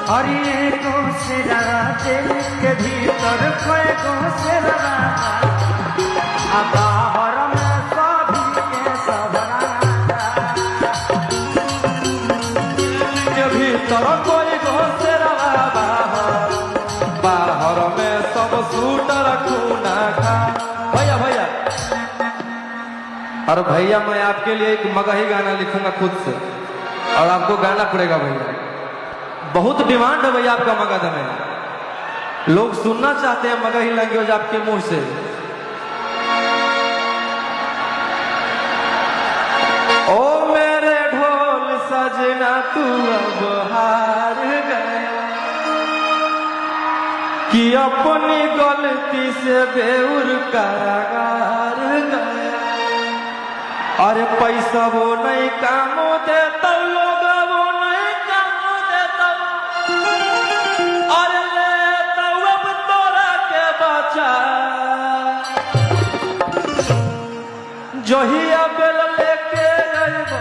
हरिए को सेरा दिल के भीतर खोए को सेरा बाहर में सभी के सबरा के भीतर कोई को सेरा बाहर में सब सूटर खूना खा। भैया भैया, और भैया मैं आपके लिए एक मगही गाना लिखूंगा खुद से और आपको गाना पड़ेगा भैया। बहुत डिमांड है भैया आपका मगध में, लोग सुनना चाहते हैं मगही लैंग्वेज आपके मुंह से। ओ मेरे ढोल सजना तू अब हार गया कि अपनी गलती से बेउर कारागार गया। अरे पैसा वो नहीं काम देता लोग वो नहीं काम देता। अरे लेता अब तोरा के बचा जहिया बेल लेके अइबो